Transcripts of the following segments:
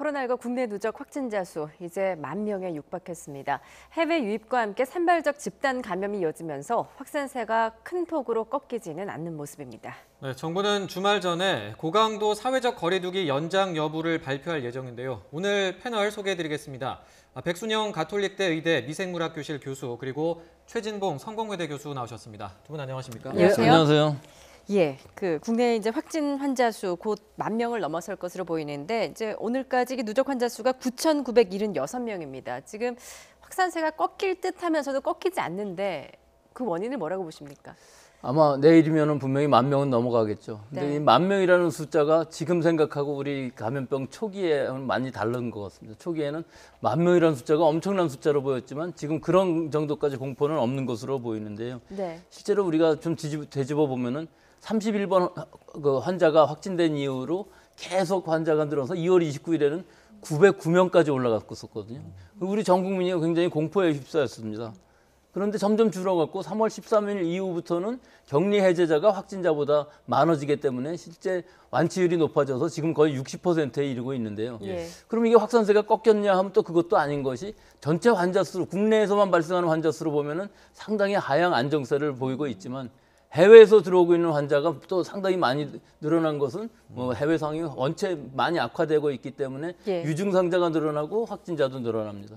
코로나19 국내 누적 확진자 수 이제 10,000명에 육박했습니다. 해외 유입과 함께 산발적 집단 감염이 이어지면서 확산세가 큰 폭으로 꺾이지는 않는 모습입니다. 네, 정부는 주말 전에 고강도 사회적 거리두기 연장 여부를 발표할 예정인데요. 오늘 패널 소개해드리겠습니다. 백순영 가톨릭대 의대 미생물학교실 교수 그리고 최진봉 성공회대 교수 나오셨습니다. 두 분 안녕하십니까? 안녕하세요. 안녕하세요. 예, 국내 이제 확진 환자 수 곧 10,000명을 넘어설 것으로 보이는데 이제 오늘까지 누적 환자 수가 9,976명입니다. 지금 확산세가 꺾일 듯하면서도 꺾이지 않는데 그 원인을 뭐라고 보십니까? 아마 내일이면은 분명히 10,000명은 넘어가겠죠. 근데 네. 이 10,000명이라는 숫자가 지금 생각하고 우리 감염병 초기에는 많이 다른 것 같습니다. 초기에는 10,000명이라는 숫자가 엄청난 숫자로 보였지만 지금 그런 정도까지 공포는 없는 것으로 보이는데요. 네. 실제로 우리가 좀 되짚어 보면은 31번 그 환자가 확진된 이후로 계속 환자가 늘어서 2월 29일에는 909명까지 올라갔었거든요. 우리 전 국민이 굉장히 공포에 휩싸였습니다. 그런데 점점 줄어갔고 3월 13일 이후부터는 격리 해제자가 확진자보다 많아지기 때문에 실제 완치율이 높아져서 지금 거의 60%에 이르고 있는데요. 예. 그럼 이게 확산세가 꺾였냐 하면 또 그것도 아닌 것이 전체 환자 수, 국내에서만 발생하는 환자 수로 보면은 상당히 하향 안정세를 보이고 있지만 해외에서 들어오고 있는 환자가 또 상당히 많이 늘어난 것은 해외 상황이 원체 많이 악화되고 있기 때문에 예. 유증상자가 늘어나고 확진자도 늘어납니다.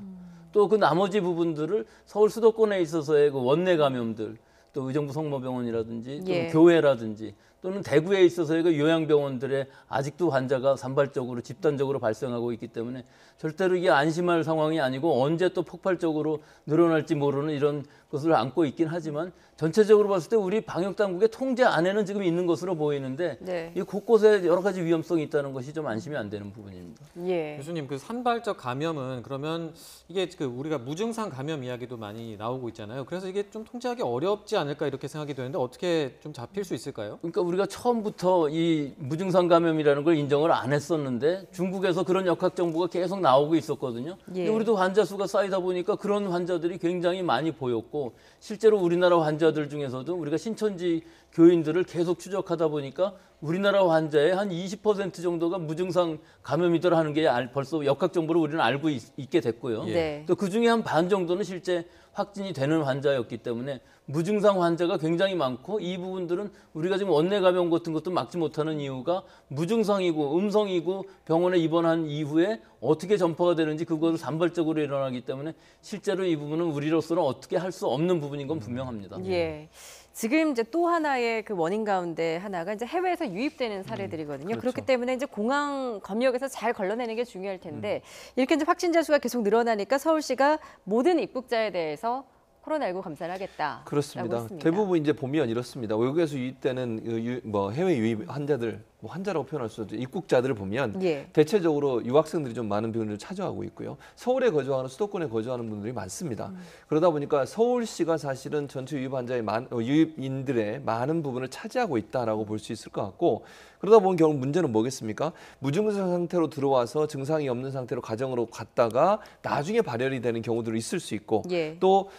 또 그 나머지 부분들을 서울 수도권에 있어서의 그 원내 감염들, 또 의정부 성모병원이라든지 또 예. 교회라든지 또는 대구에 있어서의 그 요양병원들에 아직도 환자가 산발적으로 집단적으로 발생하고 있기 때문에 절대로 이게 안심할 상황이 아니고 언제 또 폭발적으로 늘어날지 모르는 이런 것을 안고 있긴 하지만 전체적으로 봤을 때 우리 방역 당국의 통제 안에는 지금 있는 것으로 보이는데 네. 이 곳곳에 여러 가지 위험성이 있다는 것이 좀 안심이 안 되는 부분입니다. 예. 교수님, 그 산발적 감염은 그러면 이게 우리가 무증상 감염 이야기도 많이 나오고 있잖아요. 그래서 이게 좀 통제하기 어렵지 않을까 이렇게 생각이 되는데 어떻게 좀 잡힐 수 있을까요? 그러니까 우리가 처음부터 이 무증상 감염이라는 걸 인정을 안 했었는데 중국에서 그런 역학 정보가 계속 나오고 있었거든요. 예. 근데 우리도 환자 수가 쌓이다 보니까 그런 환자들이 굉장히 많이 보였고 실제로 우리나라 환자들 중에서도 우리가 신천지 교인들을 계속 추적하다 보니까 우리나라 환자의 한 20% 정도가 무증상 감염이더라 하는 게 벌써 역학 정보를 우리는 알고 있게 됐고요. 네. 또 그중에 한 반 정도는 실제 확진이 되는 환자였기 때문에 무증상 환자가 굉장히 많고 이 부분들은 우리가 지금 원내 감염 같은 것도 막지 못하는 이유가 무증상이고 음성이고 병원에 입원한 이후에 어떻게 전파가 되는지 그것을 산발적으로 일어나기 때문에 실제로 이 부분은 우리로서는 어떻게 할 수 없는 부분인 건 분명합니다. 예. 지금 이제 또 하나의 그 원인 가운데 하나가 이제 해외에서 유입되는 사례들이거든요. 그렇죠. 그렇기 때문에 이제 공항 검역에서 잘 걸러내는 게 중요할 텐데 이렇게 이제 확진자 수가 계속 늘어나니까 서울시가 모든 입국자에 대해서 코로나19 검사를 하겠다. 그렇습니다. 대부분 이제 보면 이렇습니다. 외국에서 유입되는 해외 유입 환자들, 환자라고 표현할 수 있죠. 입국자들을 보면 예. 대체적으로 유학생들이 좀 많은 비율을 차지하고 있고요. 서울에 거주하는 수도권에 거주하는 분들이 많습니다. 그러다 보니까 서울시가 사실은 전체 유입 환자의 유입인들의 많은 부분을 차지하고 있다라고 볼 수 있을 것 같고 그러다 보면 결국 문제는 뭐겠습니까? 무증상 상태로 들어와서 증상이 없는 상태로 가정으로 갔다가 나중에 발열이 되는 경우들이 있을 수 있고 예. 또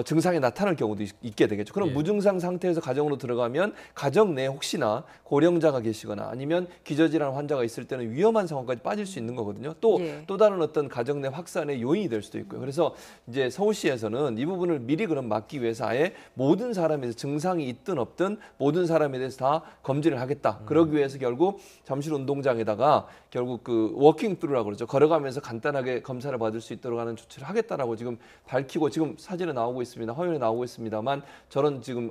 증상이 나타날 경우도 있게 되겠죠. 그럼 예. 무증상 상태에서 가정으로 들어가면 가정 내에 혹시나 고령자가 계시거나 아니면 기저질환 환자가 있을 때는 위험한 상황까지 빠질 수 있는 거거든요. 또 예. 다른 어떤 가정 내 확산의 요인이 될 수도 있고요. 그래서 이제 서울시에서는 이 부분을 미리 그럼 막기 위해서 아예 모든 사람에서 증상이 있든 없든 모든 사람에 대해서 다 검진을 하겠다. 그러기 위해서 결국 잠실 운동장에다가 결국 그 워킹 트루라고 그러죠. 걸어가면서 간단하게 검사를 받을 수 있도록 하는 조치를 하겠다라고 지금 밝히고 지금 사진에 나오고 있습니다. 화면에 나오고 있습니다만 저런 지금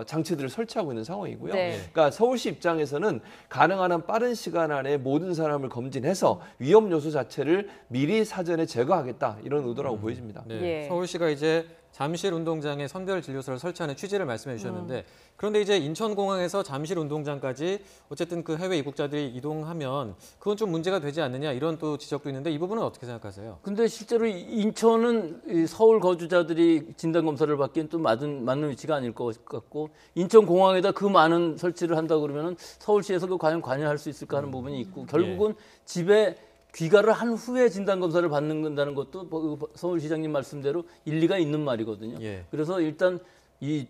장치들을 설치하고 있는 상황이고요. 네. 그러니까 서울시 입장에서는 가능한 한 빠른 시간 안에 모든 사람을 검진해서 위험 요소 자체를 미리 사전에 제거하겠다 이런 의도라고 보여집니다. 네. 예. 서울시가 이제 잠실 운동장에 선별 진료소를 설치하는 취지를 말씀해 주셨는데 그런데 이제 인천공항에서 잠실 운동장까지 어쨌든 그 해외 입국자들이 이동하면 그건 좀 문제가 되지 않느냐 이런 또 지적도 있는데 이 부분은 어떻게 생각하세요? 근데 실제로 인천은 이 서울 거주자들이 진단 검사를 받기엔 또 맞는 위치가 아닐 것 같고 인천 공항에다 그 많은 설치를 한다 그러면은 서울시에서 그 과연 관여할 수 있을까 하는 부분이 있고 결국은 집에 귀가를 한 후에 진단 검사를 받는다는 것도 서울시장님 말씀대로 일리가 있는 말이거든요. 예. 그래서 일단 이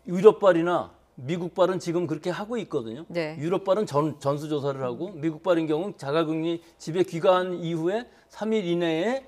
유럽발이나 미국발은 지금 그렇게 하고 있거든요. 네. 유럽발은 전수조사를 하고 미국발인 경우 자가격리 집에 귀가한 이후에 3일 이내에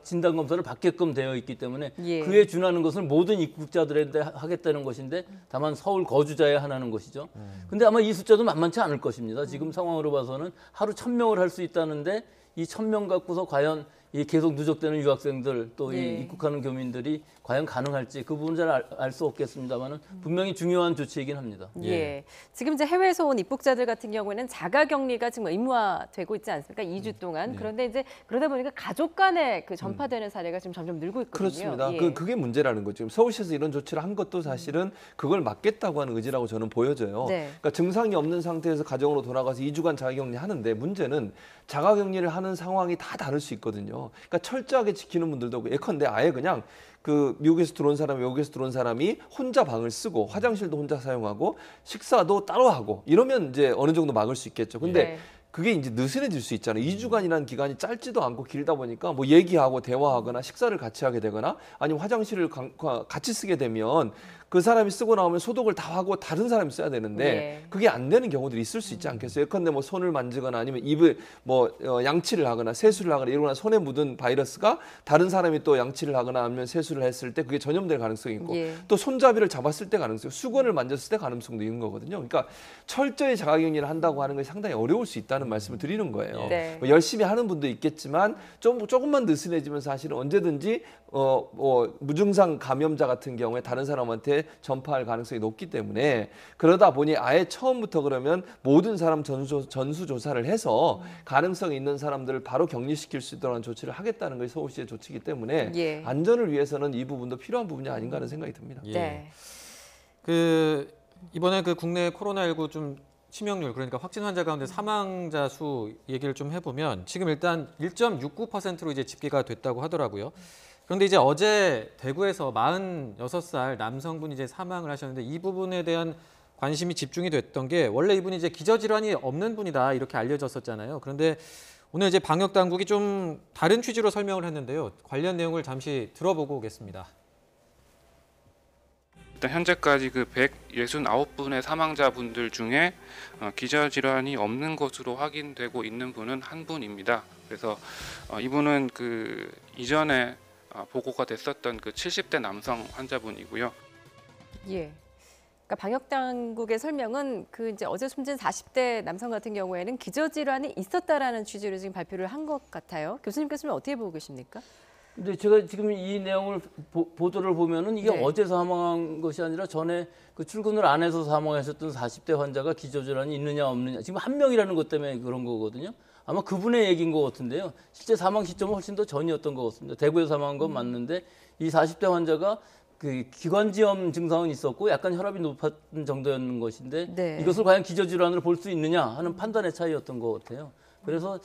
진단검사를 받게끔 되어 있기 때문에 예. 그에 준하는 것을 모든 입국자들한테 하겠다는 것인데 다만 서울 거주자에 하나는 것이죠. 근데 아마 이 숫자도 만만치 않을 것입니다. 지금 상황으로 봐서는 하루 1,000명을 할 수 있다는데 이 1,000명 갖고서 과연 이 계속 누적되는 유학생들 또 이 예. 입국하는 교민들이 과연 가능할지 그 부분은 잘 알 수 없겠습니다만은 분명히 중요한 조치이긴 합니다. 예. 지금 이제 해외에서 온 입국자들 같은 경우에는 자가격리가 지금 의무화되고 있지 않습니까? 2주 동안. 그런데 이제 그러다 보니까 가족 간에 그 전파되는 사례가 지금 점점 늘고 있거든요. 그렇습니다. 예. 그게 문제라는 거죠. 지금 서울시에서 이런 조치를 한 것도 사실은 그걸 막겠다고 하는 의지라고 저는 보여져요. 네. 그러니까 증상이 없는 상태에서 가정으로 돌아가서 2주간 자가격리 하는데 문제는 자가격리를 하는 상황이 다 다를 수 있거든요. 그러니까 철저하게 지키는 분들도 있고 예컨대 아예 그냥 그 미국에서 들어온 사람, 외국에서 들어온 사람이 혼자 방을 쓰고 화장실도 혼자 사용하고 식사도 따로 하고 이러면 이제 어느 정도 막을 수 있겠죠. 근데 네. 그게 이제 느슨해질 수 있잖아요. 2주간이라는 기간이 짧지도 않고 길다 보니까 뭐 얘기하고 대화하거나 식사를 같이 하게 되거나 아니면 화장실을 같이 쓰게 되면 그 사람이 쓰고 나오면 소독을 다 하고 다른 사람이 써야 되는데 네. 그게 안 되는 경우들이 있을 수 있지 않겠어요? 예컨대 뭐 손을 만지거나 아니면 입을 뭐 양치를 하거나 세수를 하거나 이러거나 손에 묻은 바이러스가 다른 사람이 또 양치를 하거나 아니면 세수를 했을 때 그게 전염될 가능성이 있고 예. 또 손잡이를 잡았을 때 가능성, 수건을 만졌을 때 가능성도 있는 거거든요. 그러니까 철저히 자가격리를 한다고 하는 것이 상당히 어려울 수 있다는 말씀을 드리는 거예요. 네. 뭐 열심히 하는 분도 있겠지만 조금만 느슨해지면 사실은 언제든지 무증상 감염자 같은 경우에 다른 사람한테 전파할 가능성이 높기 때문에 그러다 보니 아예 처음부터 그러면 모든 사람 전수 조사를 해서 가능성이 있는 사람들을 바로 격리시킬 수 있도록 하는 조치를 하겠다는 것이 서울시의 조치이기 때문에 예. 안전을 위해서는 이 부분도 필요한 부분이 아닌가 하는 생각이 듭니다. 예. 네. 그 이번에 그 국내 코로나19 좀 치명률 그러니까 확진 환자 가운데 사망자 수 얘기를 좀 해보면 지금 일단 1.69%로 이제 집계가 됐다고 하더라고요. 그런데 이제 어제 대구에서 46살 남성분이 이제 사망을 하셨는데 이 부분에 대한 관심이 집중이 됐던 게 원래 이분이 이제 기저질환이 없는 분이다 이렇게 알려졌었잖아요. 그런데 오늘 이제 방역 당국이 좀 다른 취지로 설명을 했는데요. 관련 내용을 잠시 들어보고 오겠습니다. 일단 현재까지 그 169분의 사망자분들 중에 기저질환이 없는 것으로 확인되고 있는 분은 한 분입니다. 그래서 이분은 그 이전에 보고가 됐었던 그 70대 남성 환자분이고요. 예. 그러니까 방역 당국의 설명은 그 이제 어제 숨진 40대 남성 같은 경우에는 기저질환이 있었다라는 취지로 지금 발표를 한 것 같아요. 교수님께서는 어떻게 보고 계십니까? 근데 제가 지금 이 내용을 보도를 보면은 이게 네. 어제 사망한 것이 아니라 전에 그 출근을 안 해서 사망하셨던 40대 환자가 기저질환이 있느냐 없느냐 지금 한 명이라는 것 때문에 그런 거거든요. 아마 그분의 얘기인 것 같은데요. 실제 사망 시점은 훨씬 더 전이었던 것 같습니다. 대구에서 사망한 건 맞는데 이 40대 환자가 그 기관지염 증상은 있었고 약간 혈압이 높았던 정도였는 것인데 네. 이것을 과연 기저질환으로 볼 수 있느냐 하는 판단의 차이였던 것 같아요. 그래서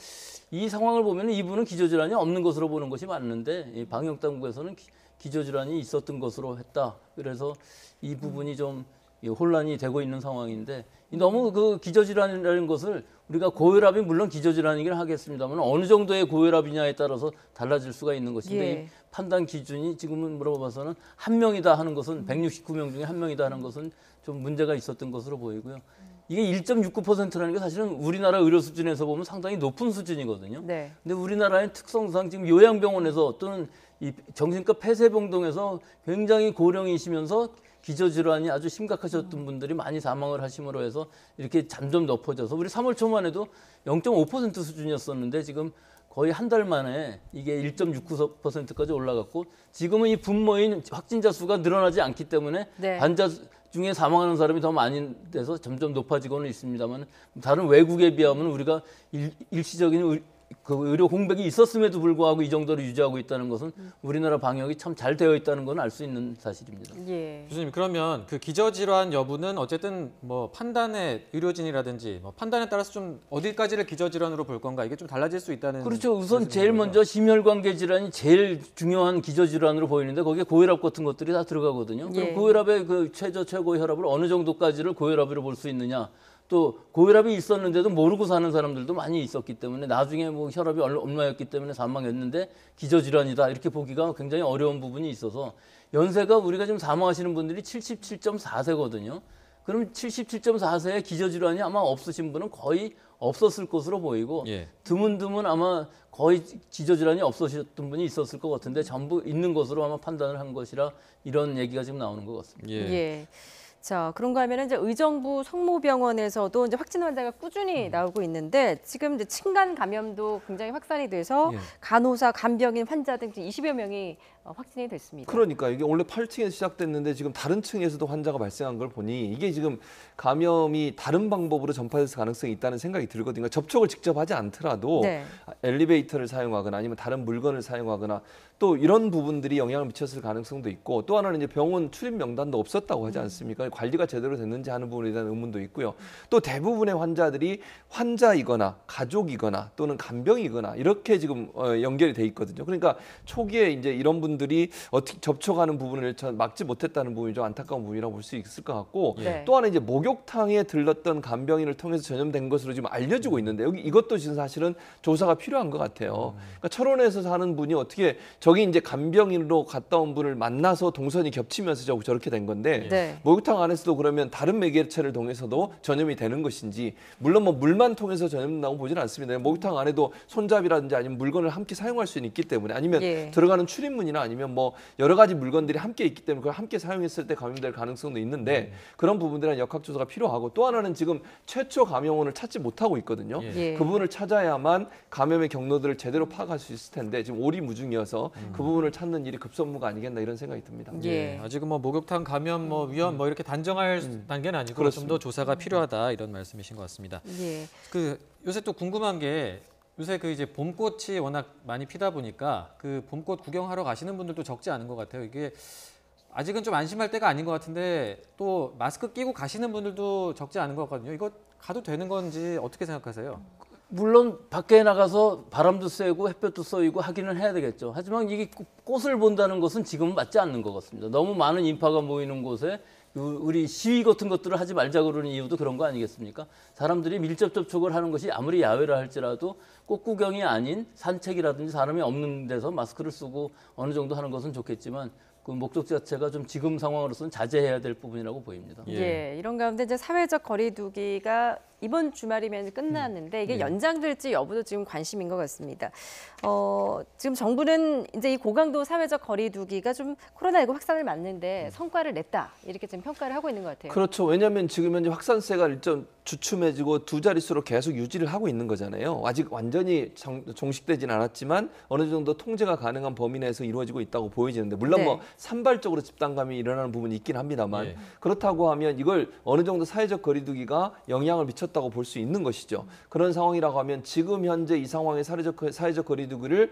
이 상황을 보면 이분은 기저질환이 없는 것으로 보는 것이 맞는데 이 방역당국에서는 기저질환이 있었던 것으로 했다. 그래서 이 부분이 좀 혼란이 되고 있는 상황인데 너무 그 기저질환이라는 것을 우리가 고혈압이 물론 기저질환이긴 하겠습니다만 어느 정도의 고혈압이냐에 따라서 달라질 수가 있는 것인데 예. 이 판단 기준이 지금은 물어봐서는 한 명이다 하는 것은 169명 중에 한 명이다 하는 것은 좀 문제가 있었던 것으로 보이고요. 이게 1.69%라는 게 사실은 우리나라 의료 수준에서 보면 상당히 높은 수준이거든요. 네. 근데 우리나라의 특성상 지금 요양병원에서 또는 이 정신과 폐쇄병동에서 굉장히 고령이시면서 기저질환이 아주 심각하셨던 분들이 많이 사망을 하심으로 해서 이렇게 점점 높아져서 우리 3월 초만 해도 0.5% 수준이었었는데 지금 거의 한 달 만에 이게 1.69%까지 올라갔고 지금은 이 분모인 확진자 수가 늘어나지 않기 때문에 네. 환자 중에 사망하는 사람이 더 많이 돼서 점점 높아지고는 있습니다만 다른 외국에 비하면 우리가 일시적인 그 의료 공백이 있었음에도 불구하고 이 정도로 유지하고 있다는 것은 우리나라 방역이 참 잘 되어 있다는 건 알 수 있는 사실입니다. 예. 교수님 그러면 그 기저질환 여부는 어쨌든 뭐 판단의 의료진이라든지 뭐 판단에 따라서 좀 어디까지를 기저질환으로 볼 건가 이게 좀 달라질 수 있다는 그렇죠. 우선 제일 말씀인 먼저 심혈관계 질환이 제일 중요한 기저질환으로 보이는데 거기에 고혈압 같은 것들이 다 들어가거든요. 예. 그럼 고혈압의 그 최고 혈압을 어느 정도까지를 고혈압으로 볼 수 있느냐? 또 고혈압이 있었는데도 모르고 사는 사람들도 많이 있었기 때문에 나중에 뭐 혈압이 얼마였기 때문에 사망했는데 기저질환이다 이렇게 보기가 굉장히 어려운 부분이 있어서 연세가 우리가 지금 사망하시는 분들이 77.4세거든요. 그럼 77.4세에 기저질환이 아마 없으신 분은 거의 없었을 것으로 보이고 예. 드문드문 아마 거의 기저질환이 없으셨던 분이 있었을 것 같은데 전부 있는 것으로 아마 판단을 한 것이라 이런 얘기가 지금 나오는 것 같습니다. 예. 예. 자, 그런가 하면 이제 의정부 성모병원에서도 이제 확진 환자가 꾸준히 나오고 있는데 지금 이제 층간 감염도 굉장히 확산이 돼서 예. 간호사, 간병인, 환자 등 20여 명이 확진이 됐습니다. 그러니까 이게 원래 8층에서 시작됐는데 지금 다른 층에서도 환자가 발생한 걸 보니 이게 지금 감염이 다른 방법으로 전파될 가능성이 있다는 생각이 들거든요. 그러니까 접촉을 직접 하지 않더라도 네. 엘리베이터를 사용하거나 아니면 다른 물건을 사용하거나 또 이런 부분들이 영향을 미쳤을 가능성도 있고 또 하나는 이제 병원 출입 명단도 없었다고 하지 않습니까? 관리가 제대로 됐는지 하는 부분에 대한 의문도 있고요. 또 대부분의 환자들이 환자이거나 가족이거나 또는 간병이거나 이렇게 지금 연결이 돼 있거든요. 그러니까 초기에 이제 이런 분들이 어떻게 접촉하는 부분을 막지 못했다는 부분이 좀 안타까운 부분이라고 볼 수 있을 것 같고 네. 또 하나 이제 목욕탕에 들렀던 간병인을 통해서 전염된 것으로 지금 알려지고 있는데 여기 이것도 지금 사실은 조사가 필요한 것 같아요. 그러니까 철원에서 사는 분이 어떻게 저기 이제 간병인으로 갔다 온 분을 만나서 동선이 겹치면서 저렇게 된 건데 네. 목욕탕 안에서도 그러면 다른 매개체를 통해서도 전염이 되는 것인지 물론 뭐 물만 통해서 전염된다고 보지는 않습니다. 목욕탕 안에도 손잡이라든지 아니면 물건을 함께 사용할 수는 있기 때문에 아니면 예. 들어가는 출입문이나 아니면 뭐 여러 가지 물건들이 함께 있기 때문에 그걸 함께 사용했을 때 감염될 가능성도 있는데 그런 부분들은 역학조사가 필요하고 또 하나는 지금 최초 감염원을 찾지 못하고 있거든요. 예. 그 부분을 찾아야만 감염의 경로들을 제대로 파악할 수 있을 텐데 지금 오리무중이어서 그 부분을 찾는 일이 급선무가 아니겠나 이런 생각이 듭니다. 예. 아직은 뭐 목욕탕 감염 뭐 위험 뭐 이렇게 단정할 단계는 아니고 좀 그렇습니다. 더 조사가 필요하다 이런 말씀이신 것 같습니다. 예. 그 요새 또 궁금한 게 요새 그 이제 봄꽃이 워낙 많이 피다 보니까 그 봄꽃 구경하러 가시는 분들도 적지 않은 것 같아요. 이게 아직은 좀 안심할 때가 아닌 것 같은데 또 마스크 끼고 가시는 분들도 적지 않은 것 같거든요. 이거 가도 되는 건지 어떻게 생각하세요? 물론 밖에 나가서 바람도 쐬고 햇볕도 쏘이고 하기는 해야 되겠죠. 하지만 이게 꽃을 본다는 것은 지금은 맞지 않는 것 같습니다. 너무 많은 인파가 모이는 곳에 우리 시위 같은 것들을 하지 말자 그러는 이유도 그런 거 아니겠습니까? 사람들이 밀접 접촉을 하는 것이 아무리 야외라 할지라도 꽃 구경이 아닌 산책이라든지 사람이 없는 데서 마스크를 쓰고 어느 정도 하는 것은 좋겠지만 그 목적 자체가 좀 지금 상황으로서는 자제해야 될 부분이라고 보입니다. 예. 이런 가운데 이제 사회적 거리두기가 이번 주말이면 끝났는데 이게 연장될지 여부도 지금 관심인 것 같습니다. 지금 정부는 이제 이 고강도 사회적 거리두기가 좀 코로나19 확산을 막는데 성과를 냈다 이렇게 지금 평가를 하고 있는 것 같아요. 그렇죠. 왜냐하면 지금 현재 확산세가 일정 주춤해지고 두 자릿수로 계속 유지를 하고 있는 거잖아요. 아직 완전히 종식되진 않았지만 어느 정도 통제가 가능한 범위 내에서 이루어지고 있다고 보여지는데 물론 네. 뭐 산발적으로 집단감이 일어나는 부분이 있긴 합니다만 예. 그렇다고 하면 이걸 어느 정도 사회적 거리두기가 영향을 미쳤다고 볼 수 있는 것이죠. 그런 상황이라고 하면 지금 현재 이 상황의 사회적 거리두기를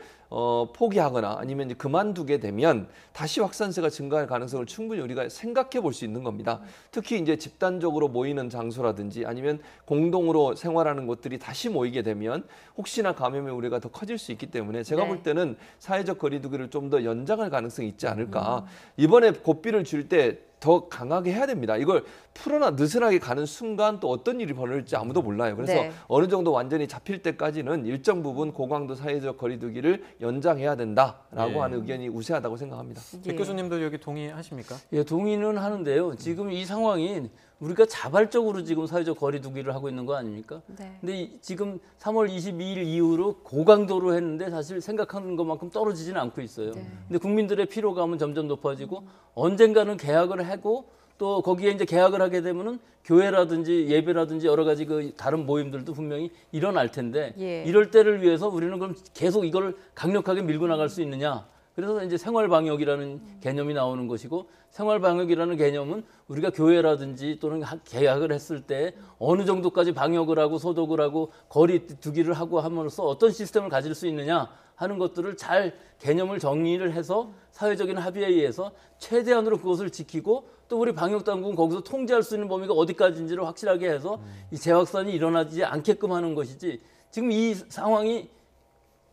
포기하거나 아니면 이제 그만두게 되면 다시 확산세가 증가할 가능성을 충분히 우리가 생각해 볼 수 있는 겁니다. 특히 이제 집단적으로 모이는 장소라든지 아니면 공동으로 생활하는 곳들이 다시 모이게 되면 혹시나 감염의 우려가 더 커질 수 있기 때문에 제가 네. 볼 때는 사회적 거리두기를 좀 더 연장할 가능성이 있지 않을까. 이번에 고삐를 줄 때 더 강하게 해야 됩니다. 이걸 풀어나 느슨하게 가는 순간 또 어떤 일이 벌어질지 아무도 몰라요. 그래서 네. 어느 정도 완전히 잡힐 때까지는 일정 부분 고강도 사회적 거리두기를 연장해야 된다라고 예. 하는 의견이 우세하다고 생각합니다. 예. 백 교수님도 여기 동의하십니까? 예, 동의는 하는데요. 지금 이 상황이 우리가 자발적으로 지금 사회적 거리두기를 하고 있는 거 아닙니까? 네. 근데 지금 3월 22일 이후로 고강도로 했는데 사실 생각하는 것만큼 떨어지지는 않고 있어요. 네. 근데 국민들의 피로감은 점점 높아지고 언젠가는 개학을 하고 또 거기에 이제 개학을 하게 되면은 교회라든지 예배라든지 여러 가지 그 다른 모임들도 분명히 일어날 텐데 예. 이럴 때를 위해서 우리는 그럼 계속 이걸 강력하게 밀고 나갈 수 있느냐? 그래서 이제 생활 방역이라는 개념이 나오는 것이고 생활 방역이라는 개념은 우리가 교회라든지 또는 개학을 했을 때 어느 정도까지 방역을 하고 소독을 하고 거리 두기를 하고 함으로써 어떤 시스템을 가질 수 있느냐 하는 것들을 잘 개념을 정리를 해서 사회적인 합의에 의해서 최대한으로 그것을 지키고 또 우리 방역 당국은 거기서 통제할 수 있는 범위가 어디까지인지를 확실하게 해서 이 재확산이 일어나지 않게끔 하는 것이지 지금 이 상황이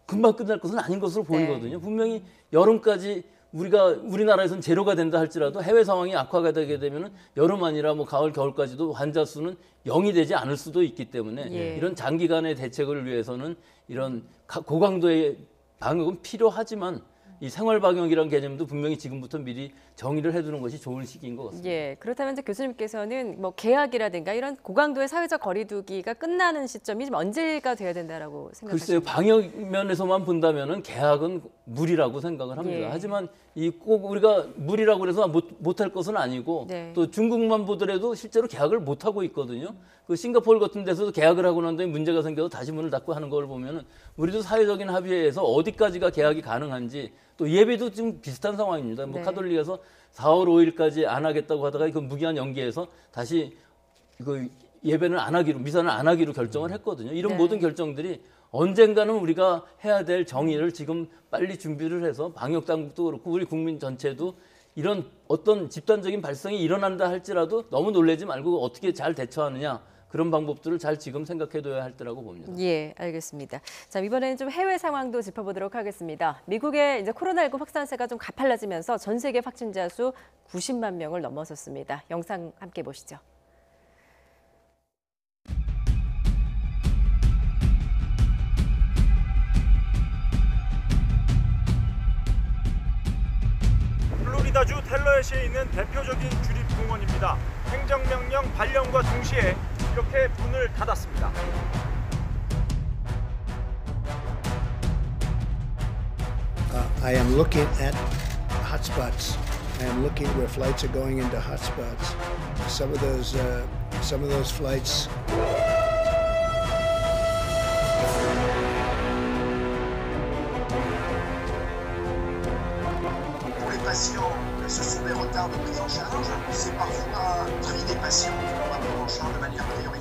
금방 끝날 것은 아닌 것으로 보이거든요. 분명히 여름까지 우리나라에서는 제로가 된다 할지라도 해외 상황이 악화가 되게 되면은 여름 아니라 뭐 가을 겨울까지도 환자 수는 0이 되지 않을 수도 있기 때문에 예. 이런 장기간의 대책을 위해서는 이런 고강도의 방역은 필요하지만 이 생활 방역이라는 개념도 분명히 지금부터 미리 정의를 해두는 것이 좋은 시기인 것 같습니다. 예, 그렇다면 이제 교수님께서는 뭐 개학이라든가 이런 고강도의 사회적 거리두기가 끝나는 시점이 좀 언제가 돼야 된다라고 글쎄요, 생각하십니까? 방역 면에서만 본다면은 개학은 무리라고 생각을 합니다. 예. 하지만 이 꼭 우리가 무리라고 그래서 못할 것은 아니고 네. 또 중국만 보더라도 실제로 개학을 못 하고 있거든요. 그 싱가포르 같은 데서도 개학을 하고 난 다음에 문제가 생겨서 다시 문을 닫고 하는 걸 보면은 우리도 사회적인 합의에서 어디까지가 개학이 가능한지 또 예배도 지금 비슷한 상황입니다. 뭐 네. 카톨릭에서 4월 5일까지 안 하겠다고 하다가 그 무기한 연기해서 다시 그 예배는 안 하기로 미사는 안 하기로 결정을 했거든요. 이런 네. 모든 결정들이 언젠가는 우리가 해야 될 정의를 지금 빨리 준비를 해서 방역 당국도 그렇고 우리 국민 전체도 이런 어떤 집단적인 발생이 일어난다 할지라도 너무 놀라지 말고 어떻게 잘 대처하느냐 그런 방법들을 잘 지금 생각해둬야 할 때라고 봅니다. 예, 알겠습니다. 자, 이번에는 좀 해외 상황도 짚어보도록 하겠습니다. 미국의 이제 코로나19 확산세가 좀 가팔라지면서 전 세계 확진자 수 90만 명을 넘어섰습니다. 영상 함께 보시죠. 플로리다주 텔러에시에 있는 대표적인 주립공원입니다. 행정명령 발령과 동시에 이렇게 문을 닫았습니다. I am looking at hotspots. I am looking where flights are going into hotspots. Some of those flights. Pour les patients, ce sont des retards de prise en charge. C'est parfois un tri des patients qu'on va prendre en charge de manière prioritaire.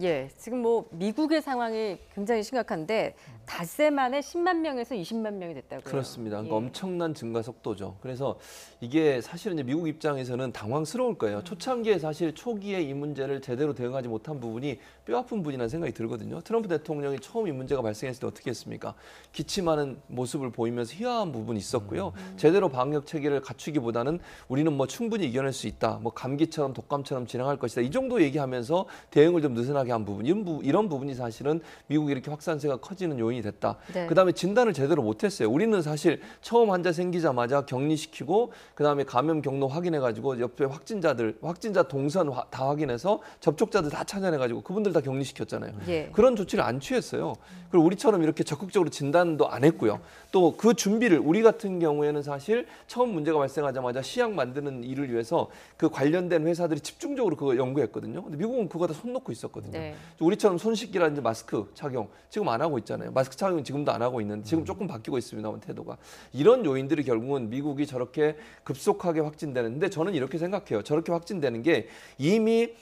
예, 지금 뭐 미국의 상황이 굉장히 심각한데 닷새 만에 10만 명에서 20만 명이 됐다고요. 그렇습니다. 그러니까 예. 엄청난 증가 속도죠. 그래서 이게 사실은 이제 미국 입장에서는 당황스러울 거예요. 초창기에 사실 초기에 이 문제를 제대로 대응하지 못한 부분이 뼈아픈 부분이라는 생각이 들거든요. 트럼프 대통령이 처음 이 문제가 발생했을 때 어떻게 했습니까? 기침하는 모습을 보이면서 희화한 부분이 있었고요. 제대로 방역 체계를 갖추기보다는 우리는 뭐 충분히 이겨낼 수 있다. 뭐 감기처럼 독감처럼 진행할 것이다. 이 정도 얘기하면서 대응을 좀 느슨하게 한 부분. 이런 부분이 사실은 미국이 이렇게 확산세가 커지는 요인이 됐다. 네. 그다음에 진단을 제대로 못했어요. 우리는 사실 처음 환자 생기자마자 격리시키고 그다음에 감염 경로 확인해가지고 옆에 확진자 동선 다 확인해서 접촉자들 다 찾아내가지고 그분들 다 격리시켰잖아요. 예. 그런 조치를 안 취했어요. 그리고 우리처럼 이렇게 적극적으로 진단도 안 했고요. 또 그 준비를 우리 같은 경우에는 사실 처음 문제가 발생하자마자 시약 만드는 일을 위해서 그 관련된 회사들이 집중적으로 그거 연구했거든요. 근데 미국은 그거 다 손 놓고 있었거든요. 네. 우리처럼 손 씻기라든지 마스크 착용 지금 안 하고 있잖아요. 마스크 착용 지금도 안 하고 있는데 지금 조금 바뀌고 있습니다만 태도가 이런 요인들이 결국은 미국이 저렇게 급속하게 확진되는데 저는 이렇게 생각해요. 저렇게 확진되는 게 이미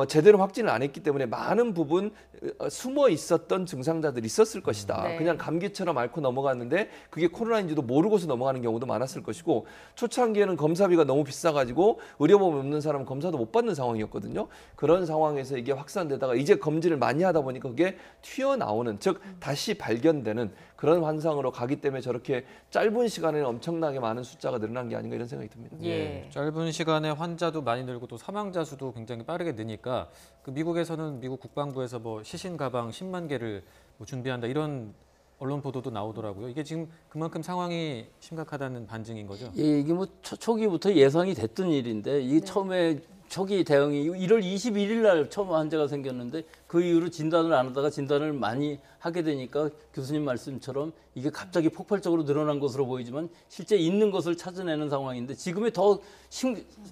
제대로 확진을 안 했기 때문에 많은 부분 숨어 있었던 증상자들이 있었을 것이다. 네. 그냥 감기처럼 앓고 넘어갔는데 그게 코로나인지도 모르고서 넘어가는 경우도 많았을 것이고 초창기에는 검사비가 너무 비싸가지고 의료보험 없는 사람은 검사도 못 받는 상황이었거든요. 그런 상황에서 이게 확산되다가 이제 검진을 많이 하다 보니까 그게 튀어나오는 즉 다시 발견되는 그런 환상으로 가기 때문에 저렇게 짧은 시간에 엄청나게 많은 숫자가 늘어난 게 아닌가 이런 생각이 듭니다. 예. 짧은 시간에 환자도 많이 늘고 또 사망자 수도 굉장히 빠르게 느니까 그 미국에서는 미국 국방부에서 뭐 시신 가방 10만 개를 뭐 준비한다 이런 언론 보도도 나오더라고요. 이게 지금 그만큼 상황이 심각하다는 반증인 거죠? 예, 이게 뭐 초기부터 예상이 됐던 일인데 이게 처음에 초기 대응이 1월 21일 날 처음 환자가 생겼는데 그 이후로 진단을 안 하다가 진단을 많이 하게 되니까 교수님 말씀처럼 이게 갑자기 폭발적으로 늘어난 것으로 보이지만 실제 있는 것을 찾아내는 상황인데 지금의 더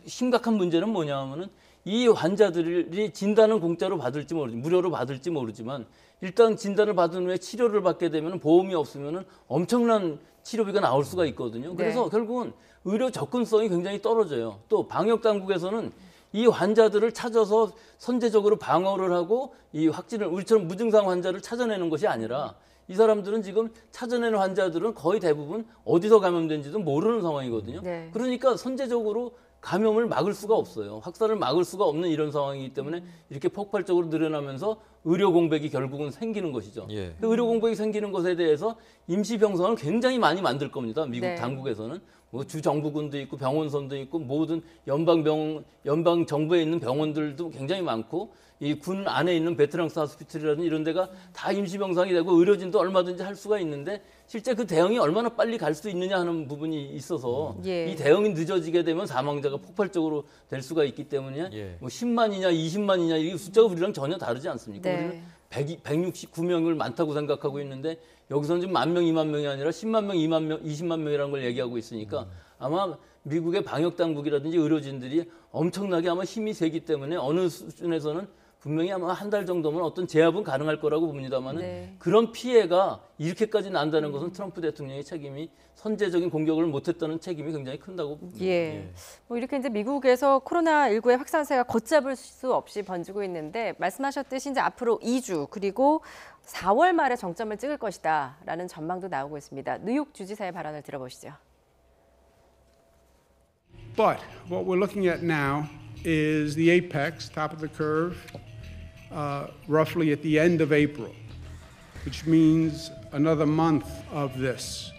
심각한 문제는 뭐냐 하면은 이 환자들이 진단은 공짜로 받을지 무료로 받을지 모르지만 일단 진단을 받은 후에 치료를 받게 되면 보험이 없으면 엄청난 치료비가 나올 수가 있거든요. 그래서 결국은 의료 접근성이 굉장히 떨어져요. 또 방역 당국에서는 이 환자들을 찾아서 선제적으로 방어를 하고 이 확진을 우리처럼 무증상 환자를 찾아내는 것이 아니라 이 사람들은 지금 찾아내는 환자들은 거의 대부분 어디서 감염된지도 모르는 상황이거든요. 네. 그러니까 선제적으로 감염을 막을 수가 없어요. 확산을 막을 수가 없는 이런 상황이기 때문에 이렇게 폭발적으로 늘어나면서 의료 공백이 결국은 생기는 것이죠. 예. 그 의료 공백이 생기는 것에 대해서 임시 병상을 굉장히 많이 만들 겁니다. 미국 네. 당국에서는 뭐 주 정부군도 있고 병원선도 있고 모든 연방 정부에 있는 병원들도 굉장히 많고 이 군 안에 있는 베트랑스 하스피털이라든지 이런 데가 다 임시 병상이 되고 의료진도 얼마든지 할 수가 있는데 실제 그 대응이 얼마나 빨리 갈 수 있느냐 하는 부분이 있어서 예. 이 대응이 늦어지게 되면 사망자가 폭발적으로 될 수가 있기 때문에 예. 뭐 10만이냐 20만이냐 이 숫자가 우리랑 전혀 다르지 않습니까? 네. 우리는 169명을 많다고 생각하고 있는데 여기서는 지금 10,000명, 20,000명이 아니라 10만 명, 2만 명, 20만 명이라는 걸 얘기하고 있으니까 아마 미국의 방역 당국이라든지 의료진들이 엄청나게 아마 힘이 세기 때문에 어느 수준에서는 분명히 아마 한 달 정도면 어떤 제압은 가능할 거라고 봅니다만 네. 그런 피해가 이렇게까지 난다는 것은 트럼프 대통령의 책임이 선제적인 공격을 못했다는 책임이 굉장히 큰다고 봅니다. 예. 뭐 이렇게 이제 미국에서 코로나19의 확산세가 걷잡을 수 없이 번지고 있는데 말씀하셨듯이 이제 앞으로 2주 그리고 4월 말에 정점을 찍을 것이다라는 전망도 나오고 있습니다. 뉴욕 주지사의 발언을 들어보시죠. But what we're looking at now is the apex, top of the curve, roughly at the end of April, which means another month of this.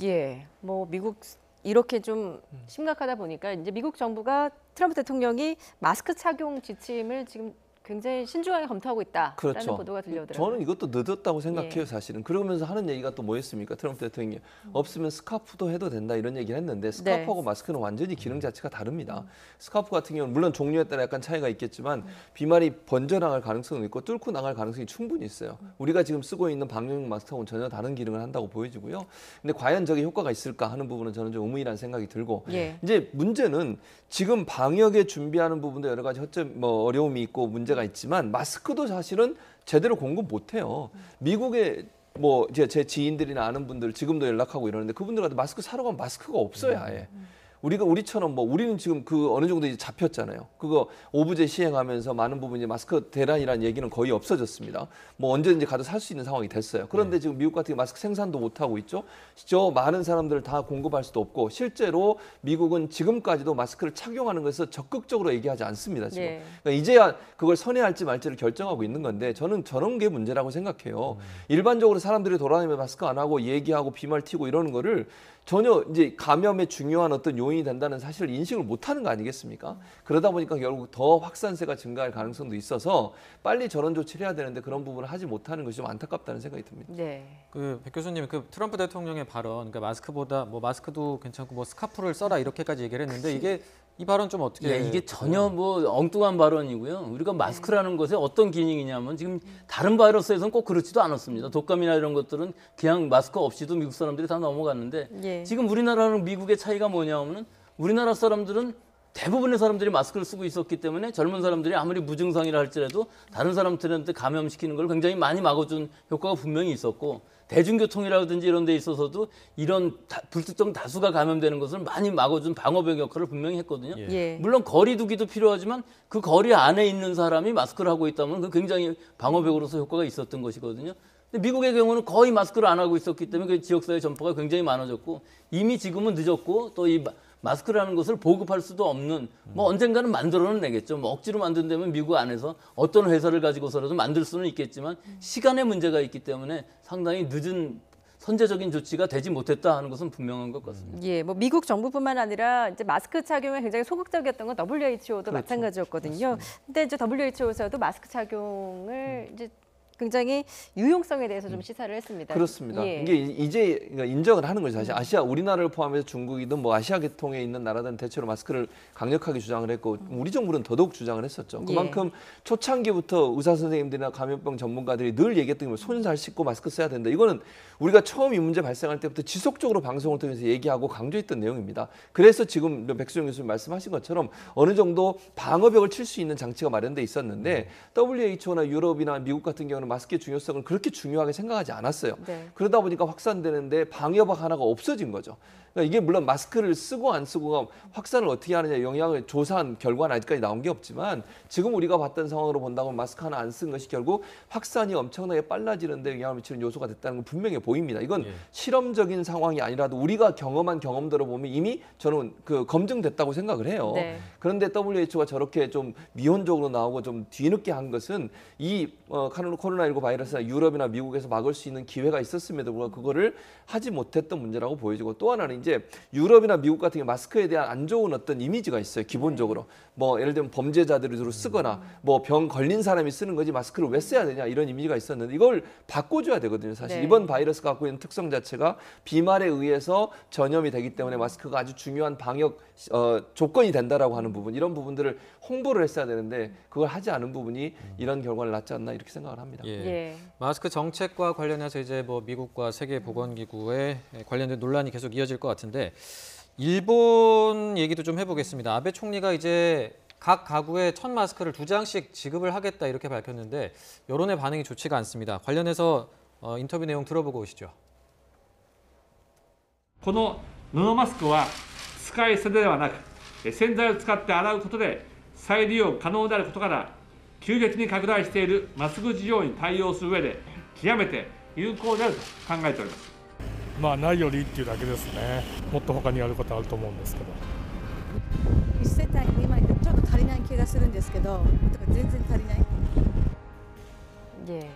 예, 뭐 미국 이렇게 좀 심각하다 보니까 이제 미국 정부가 트럼프 대통령이 마스크 착용 지침을 지금 굉장히 신중하게 검토하고 있다라는 그렇죠. 보도가 들려오더라고요. 저는 이것도 늦었다고 생각해요, 예. 사실은. 그러면서 하는 얘기가 또 뭐였습니까? 트럼프 대통령이 없으면 스카프도 해도 된다 이런 얘기를 했는데 스카프하고 마스크는 완전히 기능 자체가 다릅니다. 스카프 같은 경우는 물론 종류에 따라 약간 차이가 있겠지만 비말이 번져나갈 가능성은 있고 뚫고 나갈 가능성이 충분히 있어요. 우리가 지금 쓰고 있는 방역 마스크하고는 전혀 다른 기능을 한다고 보여지고요. 근데 과연 저게 효과가 있을까 하는 부분은 저는 좀 의문이라는 생각이 들고 예. 이제 문제는 지금 방역에 준비하는 부분도 여러 가지 어려움이 있고 문제가 있지만 마스크도 사실은 제대로 공급 못 해요. 미국에 뭐 제 지인들이나 아는 분들 지금도 연락하고 이러는데 그분들한테 마스크 사러 가면 마스크가 없어요, 아예. 우리처럼 뭐 우리는 지금 그 어느 정도 이제 잡혔잖아요. 그거 오부제 시행하면서 많은 부분이 마스크 대란이라는 얘기는 거의 없어졌습니다. 뭐 언제든지 가도 살 수 있는 상황이 됐어요. 그런데 지금 미국 같은 경우 마스크 생산도 못 하고 있죠. 저 많은 사람들을 다 공급할 수도 없고 실제로 미국은 지금까지도 마스크를 착용하는 것에서 적극적으로 얘기하지 않습니다. 지금. 예. 그러니까 이제야 그걸 선회할지 말지를 결정하고 있는 건데 저는 저런 게 문제라고 생각해요. 일반적으로 사람들이 돌아다니면 마스크 안 하고 얘기하고 비말 튀고 이러는 거를 전혀 이제 감염의 중요한 어떤 요인이 된다는 사실을 인식을 못하는 거 아니겠습니까? 그러다 보니까 결국 더 확산세가 증가할 가능성도 있어서 빨리 전원 조치를 해야 되는데 그런 부분을 하지 못하는 것이 좀 안타깝다는 생각이 듭니다. 네. 백 교수님, 그 트럼프 대통령의 발언, 그러니까 마스크보다 뭐 마스크도 괜찮고 뭐 스카프를 써라 이렇게까지 얘기를 했는데 이게 이 발언 좀 어떻게? 예, 이게 전혀 뭐 엉뚱한 발언이고요. 우리가 마스크라는 것에 어떤 기능이냐면 지금 다른 바이러스에서는 꼭 그렇지도 않았습니다. 독감이나 이런 것들은 그냥 마스크 없이도 미국 사람들이 다 넘어갔는데 예. 지금 우리나라랑 미국의 차이가 뭐냐면은 우리나라 사람들은 대부분의 사람들이 마스크를 쓰고 있었기 때문에 젊은 사람들이 아무리 무증상이라 할지라도 다른 사람들한테 감염시키는 걸 굉장히 많이 막아준 효과가 분명히 있었고 대중교통이라든지 이런 데 있어서도 이런 불특정 다수가 감염되는 것을 많이 막아준 방어벽 역할을 분명히 했거든요. 예. 물론 거리 두기도 필요하지만 그 거리 안에 있는 사람이 마스크를 하고 있다면 그 굉장히 방어벽으로서 효과가 있었던 것이거든요. 근데 미국의 경우는 거의 마스크를 안 하고 있었기 때문에 그 지역사회 전파가 굉장히 많아졌고 이미 지금은 늦었고 또 이 마스크라는 것을 보급할 수도 없는 뭐 언젠가는 만들어는 내겠죠. 뭐 억지로 만든다면 미국 안에서 어떤 회사를 가지고서라도 만들 수는 있겠지만 시간의 문제가 있기 때문에 상당히 늦은 선제적인 조치가 되지 못했다 하는 것은 분명한 것 같습니다. 예, 뭐 미국 정부뿐만 아니라 이제 마스크 착용에 굉장히 소극적이었던 건 WHO도 마찬가지였거든요. 근데 이제 WHO에서도 마스크 착용을 이제 굉장히 유용성에 대해서 좀 시사를 했습니다. 그렇습니다. 예. 이게 이제 인정을 하는 거죠. 사실 아시아, 우리나라를 포함해서 중국이든 뭐 아시아 계통에 있는 나라들은 대체로 마스크를 강력하게 주장을 했고 우리 정부는 더더욱 주장을 했었죠. 그만큼 초창기부터 의사 선생님들이나 감염병 전문가들이 늘 얘기했던 게 손 잘 씻고 마스크 써야 된다. 이거는 우리가 처음 이 문제 발생할 때부터 지속적으로 방송을 통해서 얘기하고 강조했던 내용입니다. 그래서 지금 백수정 교수님 말씀하신 것처럼 어느 정도 방어벽을 칠 수 있는 장치가 마련돼 있었는데 WHO나 유럽이나 미국 같은 경우는 입장에서는 마스크의 중요성을 그렇게 중요하게 생각하지 않았어요. 네. 그러다 보니까 확산되는데 방역막 하나가 없어진 거죠. 그러니까 이게 물론 마스크를 쓰고 안 쓰고가 확산을 어떻게 하느냐 영향을 조사한 결과는 아직까지 나온 게 없지만 지금 우리가 봤던 상황으로 본다고 마스크 하나 안 쓴 것이 결국 확산이 엄청나게 빨라지는데 영향을 미치는 요소가 됐다는 건 분명히 보입니다. 이건 실험적인 상황이 아니라도 우리가 경험한 경험대로 보면 이미 저는 그 검증됐다고 생각을 해요. 네. 그런데 WHO가 저렇게 좀 미온적으로 나오고 좀 뒤늦게 한 것은 이 코로나19 바이러스가 유럽이나 미국에서 막을 수 있는 기회가 있었음에도 불구하고 그거를 하지 못했던 문제라고 보여지고 또 하나는 이제 유럽이나 미국 같은 경우 마스크에 대한 안 좋은 어떤 이미지가 있어요. 기본적으로 뭐 예를 들면 범죄자들이 주로 쓰거나 뭐 병 걸린 사람이 쓰는 거지 마스크를 왜 써야 되냐 이런 이미지가 있었는데 이걸 바꿔줘야 되거든요. 사실 네. 이번 바이러스가 갖고 있는 특성 자체가 비말에 의해서 전염이 되기 때문에 마스크가 아주 중요한 방역 조건이 된다라고 하는 부분 이런 부분들을 홍보를 했어야 되는데 그걸 하지 않은 부분이 이런 결과를 낳지 않나 이렇게 생각을 합니다. 예. 예. 마스크 정책과 관련해서 이제 뭐 미국과 세계보건기구의 관련된 논란이 계속 이어질 것 같은데 일본 얘기도 좀 해보겠습니다. 아베 총리가 이제 각 가구에 1000 마스크를 2장씩 지급을 하겠다 이렇게 밝혔는데 여론의 반응이 좋지가 않습니다. 관련해서 인터뷰 내용 들어보고 오시죠. この布マスクは使い捨てではなく洗剤を使って洗うことで再利用可能であることから急激に拡大しているマスク事情に対応する上で極めて有効であると考えております。まあないよりいいっていうだけですね。もっと他にやることあると思うんですけど。1世帯に2枚ってちょっと足りない気がするんですけど、全然足りない。 예.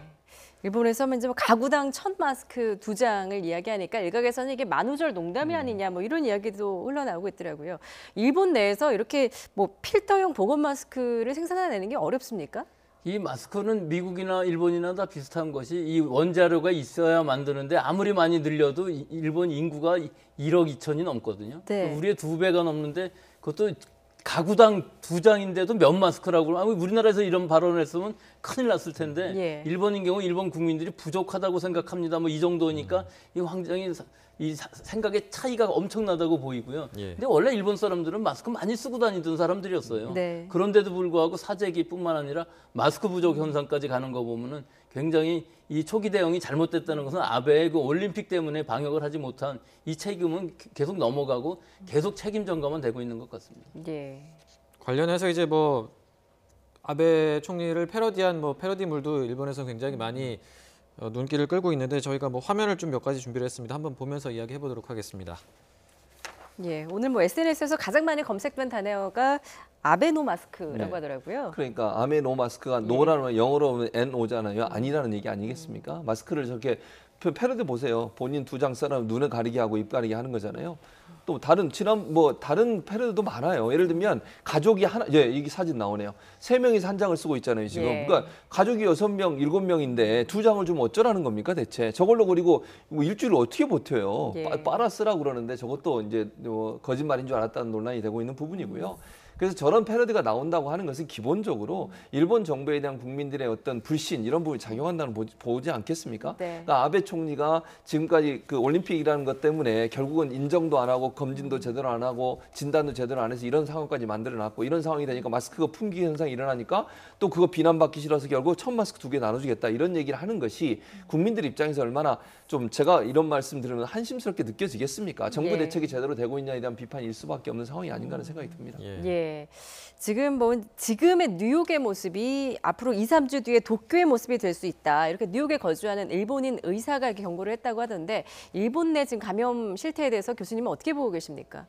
일본에서는 이제 뭐 가구당 1000 마스크 2장을 이야기하니까 일각에서는 이게 만우절 농담이 아니냐 뭐 이런 이야기도 흘러나오고 있더라고요. 일본 내에서 이렇게 뭐 필터용 보건 마스크를 생산해내는 게 어렵습니까? 이 마스크는 미국이나 일본이나 다 비슷한 것이 이 원자료가 있어야 만드는데 아무리 많이 늘려도 일본 인구가 1억 2천이 넘거든요. 네. 우리의 2배가 넘는데 그것도 가구당 2장인데도 몇 마스크라고 그러면 우리나라에서 이런 발언을 했으면 큰일 났을 텐데 예. 일본인 경우 일본 국민들이 부족하다고 생각합니다. 뭐 이 정도니까 이 굉장히 이 생각의 차이가 엄청나다고 보이고요. 예. 근데 원래 일본 사람들은 마스크 많이 쓰고 다니던 사람들이었어요. 네. 그런데도 불구하고 사재기뿐만 아니라 마스크 부족 현상까지 가는 거 보면은 굉장히 이 초기 대응이 잘못됐다는 것은 아베의 그 올림픽 때문에 방역을 하지 못한 이 책임은 계속 넘어가고 계속 책임 전가만 되고 있는 것 같습니다. 예. 관련해서 이제 뭐 아베 총리를 패러디한 뭐 패러디물도 일본에서 굉장히 많이 눈길을 끌고 있는데 저희가 뭐 화면을 좀 몇 가지 준비를 했습니다. 한번 보면서 이야기해 보도록 하겠습니다. 예, 오늘 뭐 SNS에서 가장 많이 검색된 단어가 아베노 마스크라고 네. 하더라고요. 그러니까 아메노 마스크가 노라는 영어로 하면 NO잖아요. 아니라는 얘기 아니겠습니까? 마스크를 저렇게 패러디 보세요. 본인 2장 써라 눈을 가리게 하고 입 가리게 하는 거잖아요. 또 다른 다른 패러디도 많아요. 예를 들면 가족이 하나, 이게 사진 나오네요. 3명이서 한 장을 쓰고 있잖아요, 지금. 예. 그러니까 가족이 6명, 7명인데 2장을 주면 어쩌라는 겁니까, 대체? 저걸로 그리고 뭐 일주일을 어떻게 버텨요? 예. 빨아 쓰라고 그러는데 저것도 이제 거짓말인 줄 알았다는 논란이 되고 있는 부분이고요. 그래서 저런 패러디가 나온다고 하는 것은 기본적으로 일본 정부에 대한 국민들의 어떤 불신 이런 부분이 작용한다는 보지 않겠습니까? 네. 그러니까 아베 총리가 지금까지 그 올림픽이라는 것 때문에 결국은 인정도 안 하고 검진도 제대로 안 하고 진단도 제대로 안 해서 이런 상황까지 만들어놨고 이런 상황이 되니까 마스크가 품귀 현상이 일어나니까 또 그거 비난받기 싫어서 결국 1000 마스크 2개 나눠주겠다 이런 얘기를 하는 것이 국민들 입장에서 얼마나 좀 제가 이런 말씀 들으면 한심스럽게 느껴지겠습니까? 정부 예. 대책이 제대로 되고 있냐에 대한 비판일 수밖에 없는 상황이 아닌가 하는 생각이 듭니다. 예. 지금의 뉴욕의 모습이 앞으로 2, 3주 뒤에 도쿄의 모습이 될 수 있다. 이렇게 뉴욕에 거주하는 일본인 의사가 이렇게 경고를 했다고 하던데 일본 내 지금 감염 실태에 대해서 교수님은 어떻게 보고 계십니까?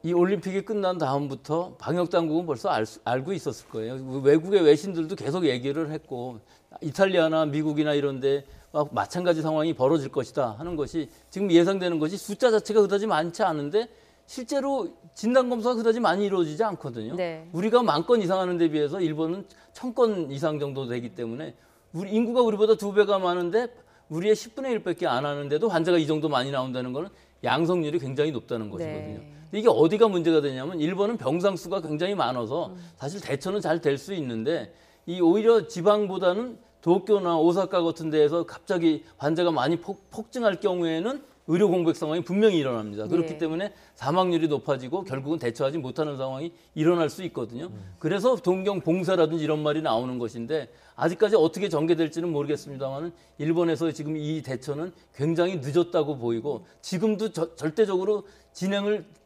이 올림픽이 끝난 다음부터 방역 당국은 벌써 알고 있었을 거예요. 외국의 외신들도 계속 얘기를 했고 이탈리아나 미국이나 이런데 마찬가지 상황이 벌어질 것이다 하는 것이 지금 예상되는 것이 숫자 자체가 그다지 많지 않은데 실제로 진단검사가 그다지 많이 이루어지지 않거든요. 네. 우리가 10,000건 이상 하는 데 비해서 일본은 1,000건 이상 정도 되기 때문에 인구가 우리보다 2배가 많은데 우리의 10분의 1밖에 안 하는데도 환자가 이 정도 많이 나온다는 것은 양성률이 굉장히 높다는 것이거든요. 네. 근데 이게 어디가 문제가 되냐면 일본은 병상 수가 굉장히 많아서 사실 대처는 잘 될 수 있는데 이 오히려 지방보다는 도쿄나 오사카 같은 데에서 갑자기 환자가 많이 폭증할 경우에는 의료 공백 상황이 분명히 일어납니다. 그렇기 예. 때문에 사망률이 높아지고 결국은 대처하지 못하는 상황이 일어날 수 있거든요. 그래서 동경 봉쇄라든지 이런 말이 나오는 것인데 아직까지 어떻게 전개될지는 모르겠습니다만 일본에서 지금 이 대처는 굉장히 늦었다고 보이고 지금도 절대적으로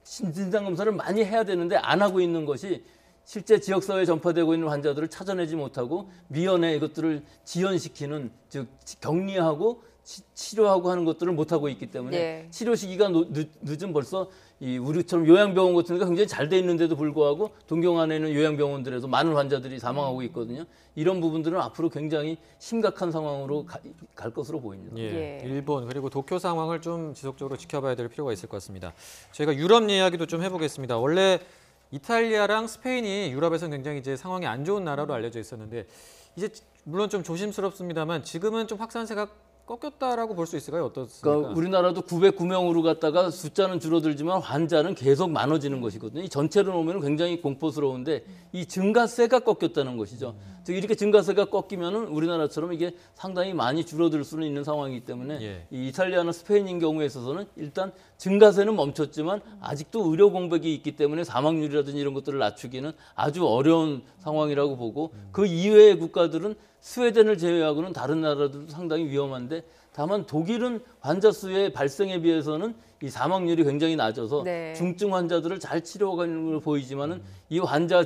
진상검사를 많이 해야 되는데 안 하고 있는 것이 실제 지역사회에 전파되고 있는 환자들을 찾아내지 못하고 미연에 이것들을 지연시키는 즉 격리하고 치료하고 하는 것들을 못하고 있기 때문에 네. 치료 시기가 늦은 벌써 이 우리처럼 요양병원 같은 데가 굉장히 잘 돼 있는데도 불구하고 동경 안에 있는 요양병원들에도 많은 환자들이 사망하고 있거든요. 이런 부분들은 앞으로 굉장히 심각한 상황으로 갈 것으로 보입니다. 예, 예. 일본 그리고 도쿄 상황을 좀 지속적으로 지켜봐야 될 필요가 있을 것 같습니다. 저희가 유럽 이야기도 좀 해보겠습니다. 원래 이탈리아랑 스페인이 유럽에서 굉장히 이제 상황이 안 좋은 나라로 알려져 있었는데 이제 물론 좀 조심스럽습니다만 지금은 좀 확산세가 꺾였다라고 볼 수 있을까요? 어떻습니까? 그러니까 우리나라도 909명으로 갔다가 숫자는 줄어들지만 환자는 계속 많아지는 것이거든요. 이 전체로 놓으면 굉장히 공포스러운데 이 증가세가 꺾였다는 것이죠. 즉 이렇게 증가세가 꺾이면은 우리나라처럼 이게 상당히 많이 줄어들 수는 있는 상황이기 때문에 예. 이 이탈리아나 스페인인 경우에 있어서는 일단 증가세는 멈췄지만 아직도 의료 공백이 있기 때문에 사망률이라든지 이런 것들을 낮추기는 아주 어려운 상황이라고 보고 그 이외의 국가들은 스웨덴을 제외하고는 다른 나라들도 상당히 위험한데 다만 독일은 환자 수의 발생에 비해서는 이 사망률이 굉장히 낮아서 네. 중증 환자들을 잘 치료하는 걸로 보이지만은 이 환자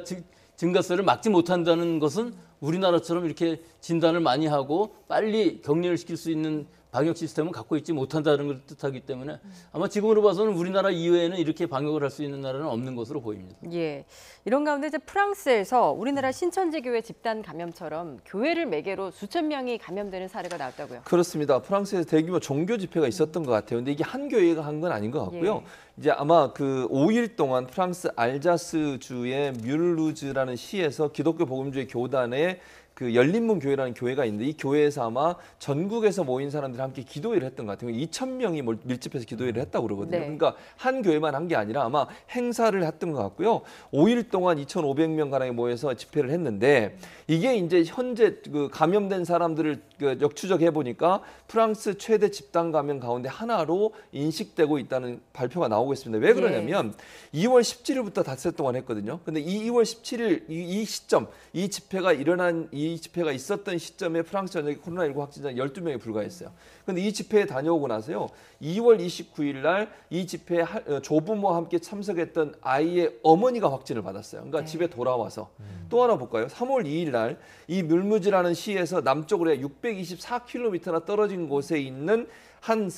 증가세를 막지 못한다는 것은 우리나라처럼 이렇게 진단을 많이 하고 빨리 격리를 시킬 수 있는 방역 시스템을 갖고 있지 못한다는 걸 뜻하기 때문에 아마 지금으로 봐서는 우리나라 이외에는 이렇게 방역을 할 수 있는 나라는 없는 것으로 보입니다. 예. 이런 가운데 이제 프랑스에서 우리나라 신천지 교회 집단 감염처럼 교회를 매개로 수천 명이 감염되는 사례가 나왔다고요. 그렇습니다. 프랑스에서 대규모 종교 집회가 있었던 것 같아요. 근데 이게 한 교회가 한 건 아닌 것 같고요. 이제 아마 그 5일 동안 프랑스 알자스 주의 뮬루즈라는 시에서 기독교 복음주의 교단의 그 열린문 교회라는 교회가 있는데 이 교회에서 아마 전국에서 모인 사람들이 함께 기도회를 했던 것 같아요. 2,000명이 밀집해서 기도회를 했다고 그러거든요. 네. 그러니까 한 교회만 한 게 아니라 아마 행사를 했던 것 같고요. 5일 동안 2,500명 가량이 모여서 집회를 했는데 이게 이제 현재 그 감염된 사람들을 그 역추적해 보니까 프랑스 최대 집단 감염 가운데 하나로 인식되고 있다는 발표가 나오고 있습니다. 왜 그러냐면 2월 17일부터 닷새 동안 했거든요. 근데 이 2월 17일 이 시점 이 집회가 이 집회가 있었던 시점에 프랑스 전역에 코로나19 확진자 12명에 불과했어요. 근데 이 집회에 다녀오고 나서요. 2월 29일 날 이 집회에 조부모와 함께 참석했던 아이의 어머니가 확진을 받았어요. 그러니까 집에 돌아와서. 또 하나 볼까요? 3월 2일 날 이 뮬무즈라는 시에서 남쪽으로 624km나 떨어진 곳에 있는 한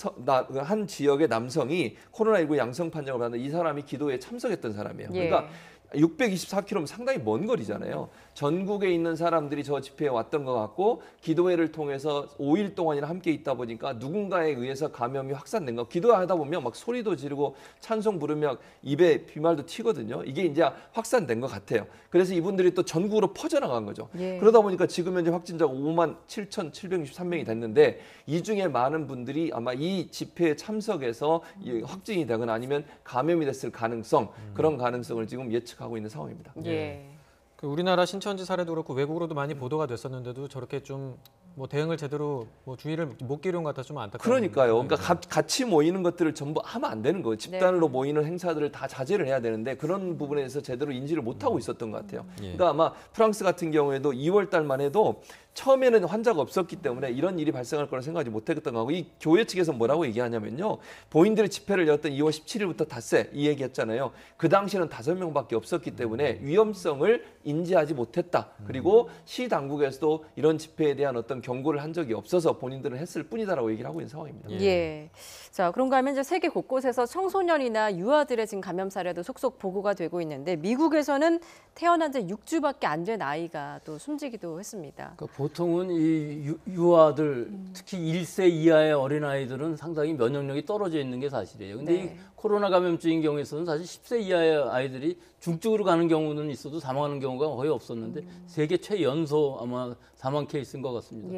지역의 남성이 코로나19 양성 판정을 받는 이 사람이 기도에 참석했던 사람이에요. 그러니까 624km면 상당히 먼 거리잖아요. 전국에 있는 사람들이 저 집회에 왔던 것 같고 기도회를 통해서 5일 동안이나 함께 있다 보니까 누군가에 의해서 감염이 확산된 거. 기도하다 보면 막 소리도 지르고 찬송 부르면 입에 비말도 튀거든요. 이게 이제 확산된 것 같아요. 그래서 이분들이 또 전국으로 퍼져나간 거죠. 그러다 보니까 지금 현재 확진자가 57,763명이 됐는데 이 중에 많은 분들이 아마 이 집회에 참석해서 확진이 되거나 아니면 감염이 됐을 가능성 그런 가능성을 지금 예측하고 있는 상황입니다. 예. 그 우리나라 신천지 사례도 그렇고 외국으로도 많이 보도가 됐었는데도 저렇게 좀 뭐 대응을 제대로 뭐 주의를 못 기울인 것 같아서 좀 안타까워요. 그러니까요. 그러니까 같이 모이는 것들을 전부 하면 안 되는 거예요. 집단으로 모이는 행사들을 다 자제를 해야 되는데 그런 부분에 대해서 제대로 인지를 못 하고 있었던 것 같아요. 그러니까 아마 프랑스 같은 경우에도 2월 달만 해도 처음에는 환자가 없었기 때문에 이런 일이 발생할 거라 생각하지 못했던 거고 이 교회 측에서 뭐라고 얘기하냐면요. 본인들이 집회를 열었던 2월 17일부터 닷새 이 얘기했잖아요. 그 당시에는 5명밖에 없었기 때문에 위험성을 인지하지 못했다. 그리고 시 당국에서도 이런 집회에 대한 어떤 경고를 한 적이 없어서 본인들은 했을 뿐이다라고 얘기를 하고 있는 상황입니다. 예. 자, 그런가 하면 이제 세계 곳곳에서 청소년이나 유아들의 지금 감염 사례도 속속 보고가 되고 있는데 미국에서는 태어난 지 6주밖에 안 된 아이가 또 숨지기도 했습니다. 그러니까 보통은 이 유아들 특히 1세 이하의 어린아이들은 상당히 면역력이 떨어져 있는 게 사실이에요. 근데 이 코로나 감염증인 경우에서는 사실 10세 이하의 아이들이 중증으로 가는 경우는 있어도 사망하는 경우가 거의 없었는데 세계 최연소 아마 사망 케이스인 것 같습니다.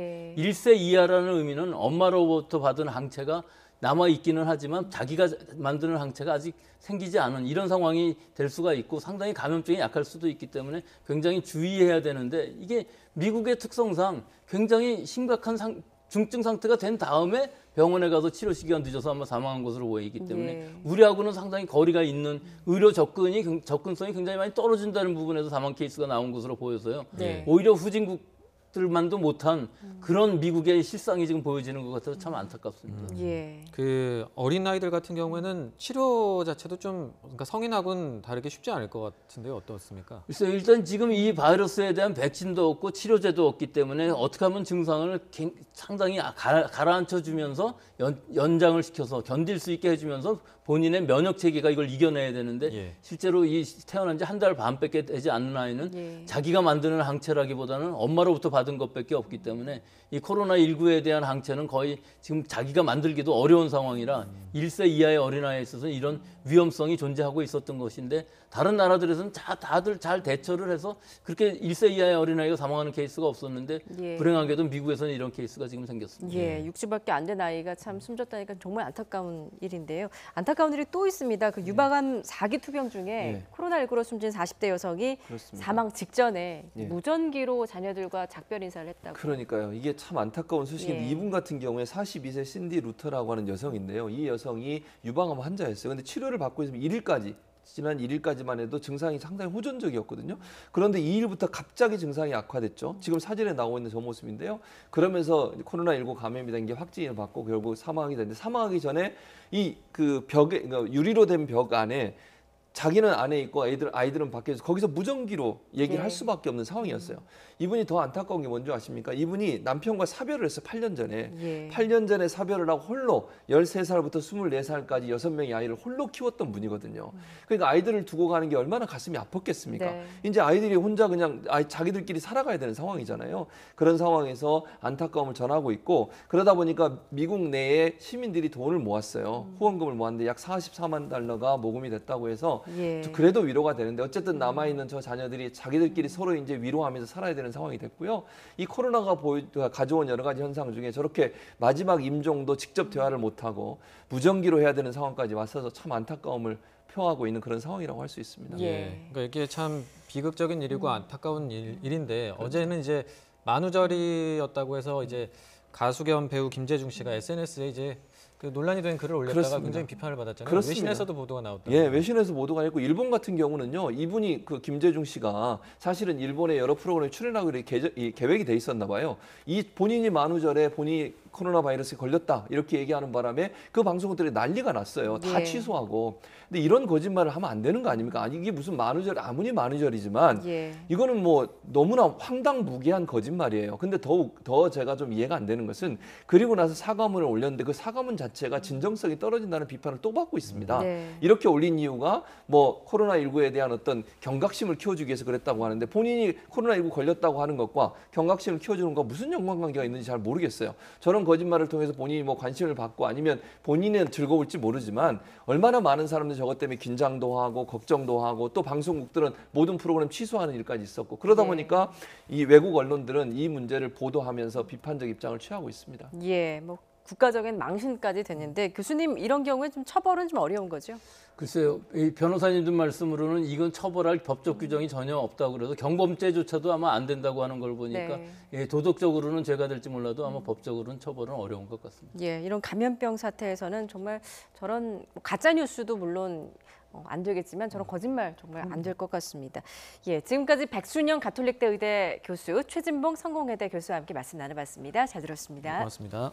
1세 이하라는 의미는 엄마로부터 받은 항체가 남아 있기는 하지만 자기가 만드는 항체가 아직 생기지 않은 이런 상황이 될 수가 있고 상당히 감염증이 약할 수도 있기 때문에 굉장히 주의해야 되는데 이게 미국의 특성상 굉장히 심각한 중증 상태가 된 다음에 병원에 가서 치료 시기가 늦어서 아마 사망한 것으로 보이기 때문에 예. 우리하고는 상당히 거리가 있는 의료 접근성이 굉장히 많이 떨어진다는 부분에서 사망 케이스가 나온 것으로 보여서요. 네. 오히려 후진국들만도 못한 그런 미국의 실상이 지금 보여지는 것 같아서 참 안타깝습니다. 예. 그 어린 아이들 같은 경우에는 치료 자체도 좀 그러니까 성인하고는 다르게 쉽지 않을 것 같은데요. 어떻습니까? 글쎄요, 일단 지금 이 바이러스에 대한 백신도 없고 치료제도 없기 때문에 어떻게 하면 증상을 상당히 가라앉혀 주면서 연장을 시켜서 견딜 수 있게 해주면서 본인의 면역 체계가 이걸 이겨내야 되는데 예. 실제로 이 태어난 지 한 달 반밖에 되지 않는 아이는 예. 자기가 만드는 항체라기보다는 엄마로부터 받은 것밖에 없기 때문에 이 코로나19에 대한 항체는 거의 지금 자기가 만들기도 어려운 상황이라 1세 이하의 어린아이에 있어서 이런 위험성이 존재하고 있었던 것인데 다른 나라들에서는 다들 잘 대처를 해서 그렇게 1세 이하의 어린아이가 사망하는 케이스가 없었는데 예. 불행하게도 미국에서는 이런 케이스가 지금 생겼습니다. 예, 60밖에 안 된 아이가 참 숨졌다니까 정말 안타까운 일인데요. 안타까운 일이 또 있습니다. 그 유방암 4기 투병 중에 네. 코로나19로 숨진 40대 여성이 그렇습니다. 사망 직전에 예. 무전기로 자녀들과 작별 인사를 했다고. 그러니까요. 이게 참 안타까운 소식인데 예. 이분 같은 경우에 42세 신디 루터라고 하는 여성인데요. 이 여성이 유방암 환자였어요. 근데 치료를 받고 있으면 1일까지 지난 1일까지만 해도 증상이 상당히 호전적이었거든요. 그런데 2일부터 갑자기 증상이 악화됐죠. 지금 사진에 나오고 있는 저 모습인데요. 그러면서 코로나19 감염이 된 게 확진을 받고 결국 사망하게 됐는데 사망하기 전에 이 그 벽에 그러니까 유리로 된 벽 안에 자기는 안에 있고 아이들은 밖에 있어서 거기서 무전기로 얘기를 네. 할 수밖에 없는 상황이었어요. 이분이 더 안타까운 게 뭔지 아십니까? 이분이 남편과 사별을 했어요. 8년 전에. 예. 8년 전에 사별을 하고 홀로 13살부터 24살까지 6명의 아이를 홀로 키웠던 분이거든요. 그러니까 아이들을 두고 가는 게 얼마나 가슴이 아팠겠습니까? 네. 이제 아이들이 혼자 그냥 자기들끼리 살아가야 되는 상황이잖아요. 그런 상황에서 안타까움을 전하고 있고 그러다 보니까 미국 내에 시민들이 돈을 모았어요. 후원금을 모았는데 약 44만 달러가 모금이 됐다고 해서 예. 그래도 위로가 되는데 어쨌든 남아있는 저 자녀들이 자기들끼리 서로 이제 위로하면서 살아야 되는 상황이 됐고요. 이 코로나가 가져온 여러 가지 현상 중에 저렇게 마지막 임종도 직접 대화를 못하고 무전기로 해야 되는 상황까지 왔어서 참 안타까움을 표하고 있는 그런 상황이라고 할 수 있습니다. 예. 그러니까 이게 참 비극적인 일이고 안타까운 일인데 어제는 이제 만우절이었다고 해서 이제 가수 겸 배우 김재중 씨가 SNS에 이제 그 논란이 된 글을 올렸다가 그렇습니다. 굉장히 비판을 받았잖아요. 그렇습니다. 외신에서도 보도가 나왔다. 예, 외신에서 보도가 있고 일본 같은 경우는요. 이분이 그 김재중 씨가 사실은 일본의 여러 프로그램에 출연하고 이 계획이 돼 있었나 봐요. 이 본인이 만우절에 본인이 코로나 바이러스에 걸렸다 이렇게 얘기하는 바람에 그 방송들이 난리가 났어요. 다 예. 취소하고. 근데 이런 거짓말을 하면 안 되는 거 아닙니까? 아니 이게 무슨 만우절 아무리 만우절이지만 예. 이거는 뭐 너무나 황당무계한 거짓말이에요. 근데 더 제가 좀 이해가 안 되는 것은 그리고 나서 사과문을 올렸는데 그 사과문 자체가 진정성이 떨어진다는 비판을 또 받고 있습니다. 네. 이렇게 올린 이유가 뭐 코로나19에 대한 어떤 경각심을 키워주기 위해서 그랬다고 하는데 본인이 코로나19 걸렸다고 하는 것과 경각심을 키워주는 것과 무슨 연관관계가 있는지 잘 모르겠어요. 저런 거짓말을 통해서 본인이 뭐 관심을 받고 아니면 본인은 즐거울지 모르지만 얼마나 많은 사람들이 저것 때문에 긴장도 하고 걱정도 하고 또 방송국들은 모든 프로그램 취소하는 일까지 있었고 그러다 예. 보니까 이 외국 언론들은 이 문제를 보도하면서 비판적 입장을 취하고 있습니다. 예, 뭐 국가적인 망신까지 됐는데 교수님 이런 경우에 좀 처벌은 좀 어려운 거죠? 글쎄요, 이 변호사님들 말씀으로는 이건 처벌할 법적 규정이 전혀 없다고 그래서 경범죄조차도 아마 안 된다고 하는 걸 보니까 네. 예, 도덕적으로는 죄가 될지 몰라도 아마 법적으로는 처벌은 어려운 것 같습니다. 예, 이런 감염병 사태에서는 정말 저런 가짜 뉴스도 물론 안 되겠지만 저런 거짓말 정말 안 될 것 같습니다. 예, 지금까지 백순영 가톨릭대 의대 교수, 최진봉 성공회대 교수와 함께 말씀 나눠봤습니다. 잘 들었습니다. 고맙습니다.